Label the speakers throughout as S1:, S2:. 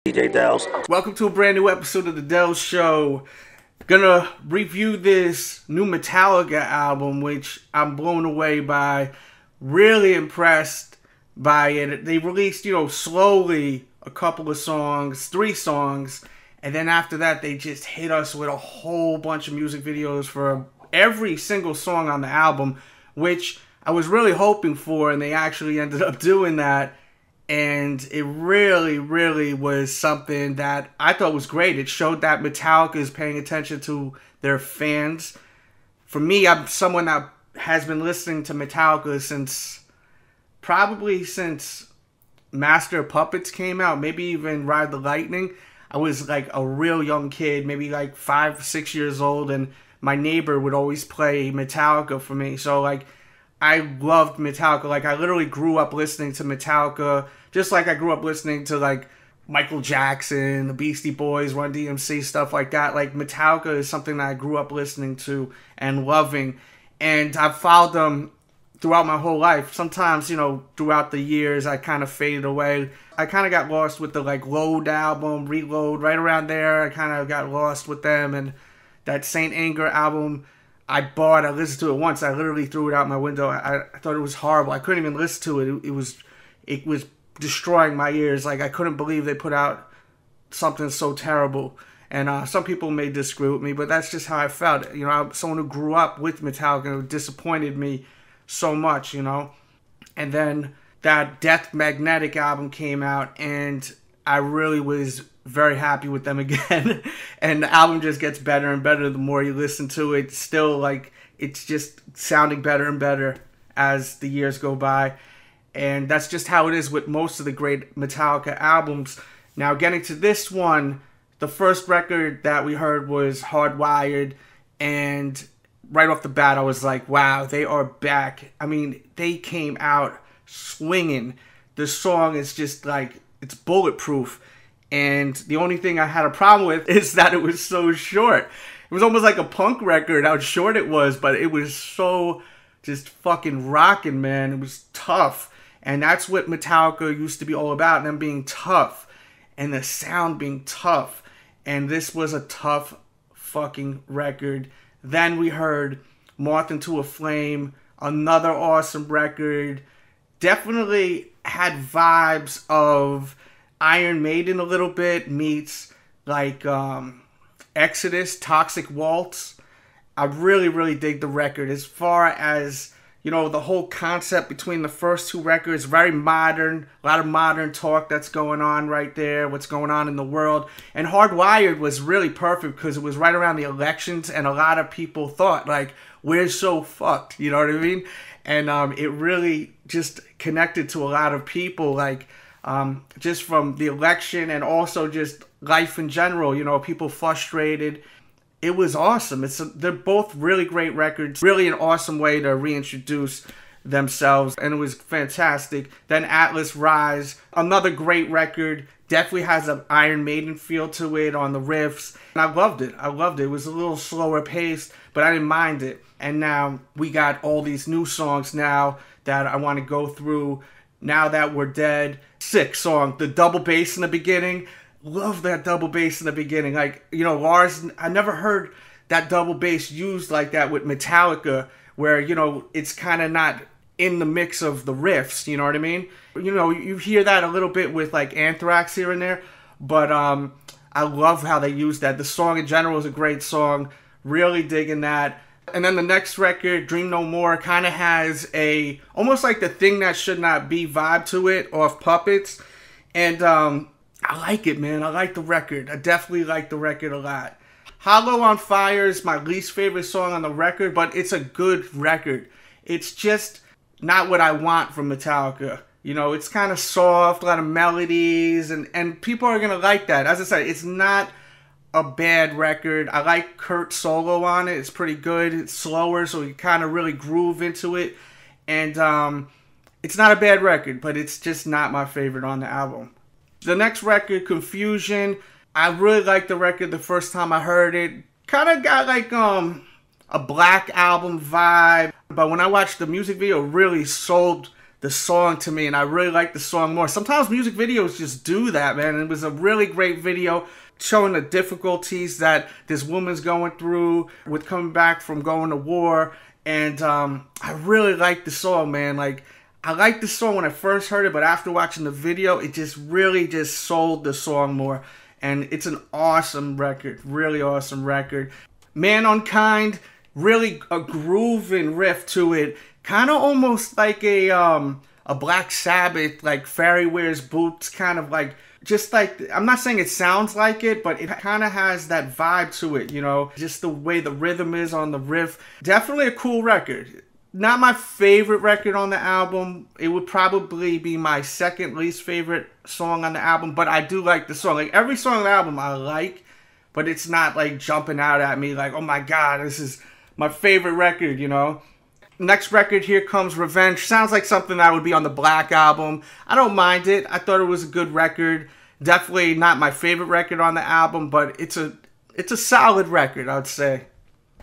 S1: DJ Delz.
S2: Welcome to a brand new episode of the Delz Show. Gonna review this new Metallica album, which I'm blown away by. Really impressed by it. They released, slowly a couple of songs, 3 songs, and then after that they just hit us with a whole bunch of music videos for every single song on the album, which I was really hoping for, and they actually ended up doing that. And it really, really was something that I thought was great. It showed that Metallica is paying attention to their fans. For me, I'm someone that has been listening to Metallica since Master of Puppets came out, maybe even Ride the Lightning. I was like a real young kid, maybe like 5, 6 years old, and my neighbor would always play Metallica for me. So I loved Metallica. I literally grew up listening to Metallica, just like I grew up listening to Michael Jackson, the Beastie Boys, Run DMC, stuff like that. Metallica is something that I grew up listening to and loving, and I've followed them throughout my whole life. Sometimes, throughout the years, I kind of faded away. I kind of got lost with the Load album, Reload, right around there. I kind of got lost with them, and that Saint Anger album I listened to it once. I literally threw it out my window. I thought it was horrible. I couldn't even listen to it. It was destroying my ears. I couldn't believe they put out something so terrible. And some people may disagree with me, but that's just how I felt. I'm someone who grew up with Metallica, who disappointed me so much, And then that Death Magnetic album came out, and I really was very happy with them again. And the album just gets better and better the more you listen to it. Still, it's just sounding better and better as the years go by. And that's just how it is with most of the great Metallica albums. Now, getting to this one, the first record that we heard was Hardwired, and right off the bat, I was like, wow, they are back. I mean, they came out swinging. The song is just it's bulletproof. And the only thing I had a problem with is that it was so short. It was almost like a punk record, how short it was, but it was so just fucking rocking, man. It was tough. And that's what Metallica used to be all about, them being tough and the sound being tough. And this was a tough fucking record. Then we heard Moth Into a Flame, another awesome record. Definitely had vibes of Iron Maiden a little bit, meets Exodus, Toxic Waltz. I really, really dig the record. As far as, the whole concept between the first 2 records, very modern, a lot of modern talk that's going on right there, what's going on in the world. And Hardwired was really perfect because it was right around the elections, and a lot of people thought, we're so fucked, you know what I mean? And it really just connected to a lot of people, just from the election and also just life in general, people frustrated. It was awesome. They're both really great records. Really an awesome way to reintroduce themselves, and it was fantastic. Then Atlas Rise, another great record. Definitely has an Iron Maiden feel to it on the riffs. And I loved it. It was a little slower paced, but I didn't mind it. And now we got all these new songs now that I want to go through. Now That We're Dead. Sick song. The double bass in the beginning. Love that double bass in the beginning. Lars, I never heard that double bass used like that with Metallica, where, it's kind of not in the mix of the riffs, you know what I mean? You hear that a little bit with Anthrax here and there, but I love how they use that. The song in general is a great song. Really digging that. And then the next record, Dream No More, kind of has almost like the Thing That Should Not Be vibe to it off Puppets. And I like it, man. I like the record. I definitely like the record a lot. Hollow on Fire is my least favorite song on the record, but it's a good record. It's just not what I want from Metallica. It's kind of soft, a lot of melodies, and people are going to like that. As I said, it's not a bad record. I like Kurt's solo on it. It's pretty good. It's slower, so you kind of really groove into it. And it's not a bad record, but it's just not my favorite on the album. The next record, Confusion, I really liked the record the first time I heard it. Kind of got a Black Album vibe. But when I watched the music video, it really sold the song to me, and I really like the song more. Sometimes music videos just do that, man. It was a really great video showing the difficulties that this woman's going through with coming back from going to war. And I really like the song, man. Like, I liked the song when I first heard it, but after watching the video, it just really just sold the song more. And it's an awesome record, really awesome record. Man Unkind, really a grooving riff to it, kind of almost like a Black Sabbath, like Fairy Wears Boots, kind of like, just like, I'm not saying it sounds like it, but it kind of has that vibe to it, you know, just the way the rhythm is on the riff. Definitely a cool record. Not my favorite record on the album. It would probably be my second least favorite song on the album, but I do like the song. Like, every song on the album I like, but it's not like jumping out at me like, oh my god, this is my favorite record, you know. Next record, Here Comes Revenge. Sounds like something that would be on the Black album. I don't mind it. I thought it was a good record. Definitely not my favorite record on the album, but it's a solid record, I would say.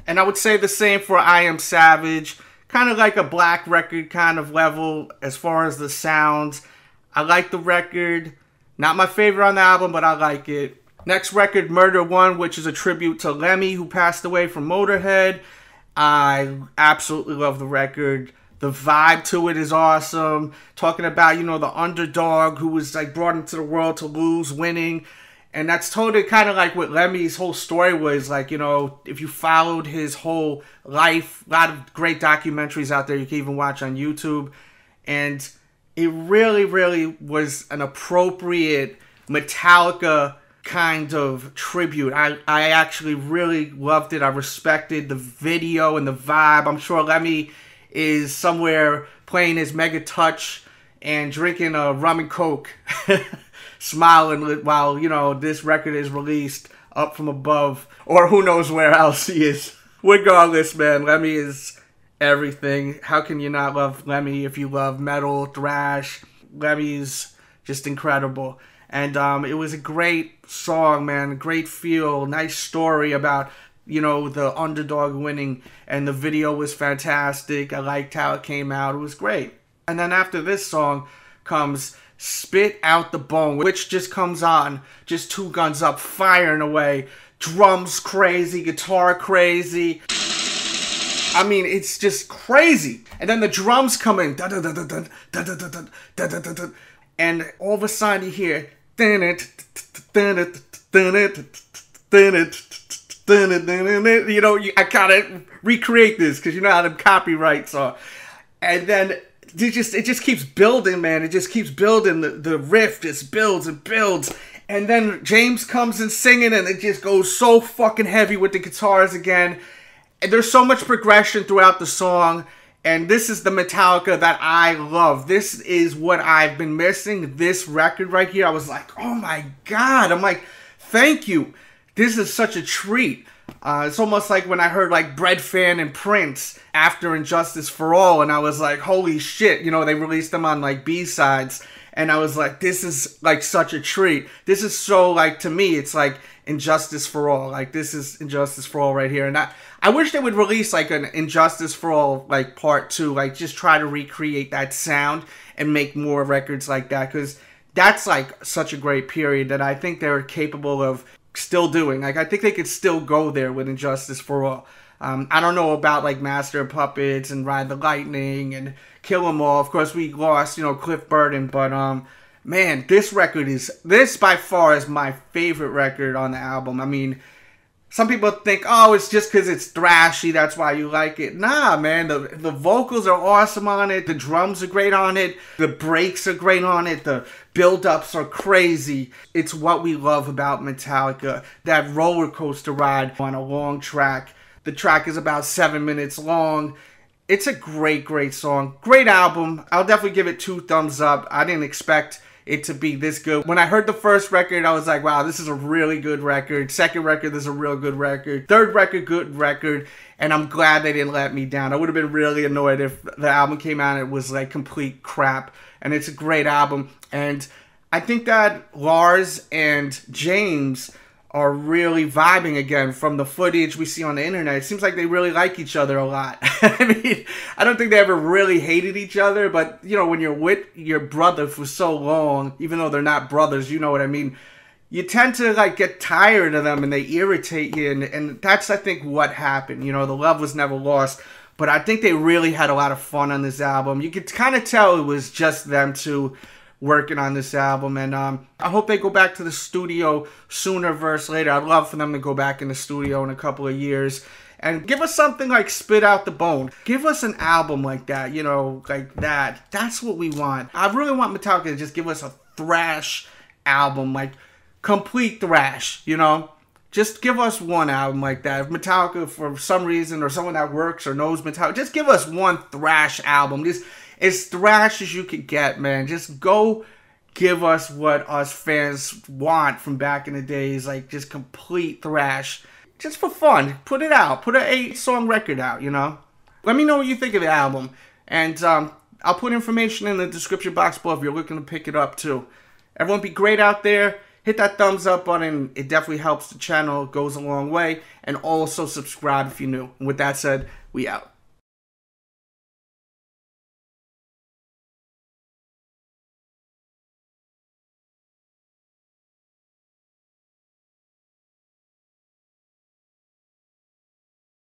S2: And I would say the same for I Am Savage. Kind of like a Black record kind of level as far as the sounds. I like the record. Not my favorite on the album, but I like it. Next record, Murder One, which is a tribute to Lemmy, who passed away from Motorhead. I absolutely love the record. The vibe to it is awesome. Talking about, you know, the underdog who was like brought into the world to lose, winning. And that's totally kind of like what Lemmy's whole story was. Like, you know, if you followed his whole life, a lot of great documentaries out there you can even watch on YouTube. And it really, really was an appropriate Metallica kind of tribute. I actually really loved it. I respected the video and the vibe. I'm sure Lemmy is somewhere playing his Mega Touch and drinking a rum and coke, smiling while, you know, this record is released up from above, or who knows where else he is. Regardless, man, Lemmy is everything. How can you not love Lemmy if you love metal, thrash? Lemmy's just incredible. And it was a great song, man. Great feel. Nice story about, you know, the underdog winning. And the video was fantastic. I liked how it came out. It was great. And then after this song comes Spit Out the Bone, which just comes on. Just two guns up, firing away. Drums crazy, guitar crazy. I mean, it's just crazy. And then the drums come in. And all of a sudden you hear, you know, I kind of recreate this because you know how the copyrights are. And then it just keeps building, man. It just keeps building. The riff just builds and builds. And then James comes in singing, and it just goes so fucking heavy with the guitars again. And there's so much progression throughout the song. And this is the Metallica that I love. This is what I've been missing. This record right here. I was like, oh my god. I'm like, thank you. This is such a treat. It's almost like when I heard like Bread Fan and Prince after Injustice for All. And I was like, holy shit. You know, they released them on like B-sides. And I was like, this is like such a treat. This is so like, to me, it's like Injustice for All. Like, this is Injustice for All right here. And I wish they would release like an Injustice for All like part 2. Like, just try to recreate that sound and make more records like that. Because that's like such a great period that I think they're capable of still doing. Like, I think they could still go there with Injustice for All. I don't know about like Master of Puppets and Ride the Lightning and Kill 'Em All. Of course, we lost, you know, Cliff Burton, but man, this by far is my favorite record on the album. I mean, some people think, oh, it's just because it's thrashy, that's why you like it. Nah, man, the vocals are awesome on it. The drums are great on it. The breaks are great on it. The build-ups are crazy. It's what we love about Metallica. That roller coaster ride on a long track. The track is about 7 minutes long. It's a great, great song. Great album. I'll definitely give it 2 thumbs up. I didn't expect it to be this good. When I heard the first record, I was like, wow, this is a really good record. Second record, this is a real good record. Third record, good record. And I'm glad they didn't let me down. I would have been really annoyed if the album came out and it was like complete crap. And it's a great album. And I think that Lars and James are really vibing again from the footage we see on the internet. It seems like they really like each other a lot. I mean, I don't think they ever really hated each other, but, you know, when you're with your brother for so long, even though they're not brothers, you know what I mean, you tend to, like, get tired of them and they irritate you, and that's, I think, what happened. You know, the love was never lost, but I think they really had a lot of fun on this album. You could kind of tell it was just them two working on this album, and I hope they go back to the studio sooner versus later. I'd love for them to go back in the studio in a couple of years and give us something like Spit Out the Bone. Give us an album like that, you know, like that. That's what we want. I really want Metallica to just give us a thrash album, like complete thrash, you know? Just give us one album like that. If Metallica, for some reason, or someone that works or knows Metallica, just give us one thrash album. Just as thrash as you could get, man. Just go give us what us fans want from back in the days. Like, just complete thrash. Just for fun. Put it out. Put an 8-song record out, you know? Let me know what you think of the album. And I'll put information in the description box below if you're looking to pick it up, too. Everyone be great out there. Hit that thumbs up button. It definitely helps the channel. It goes a long way. And also subscribe if you're new. And with that said, we out.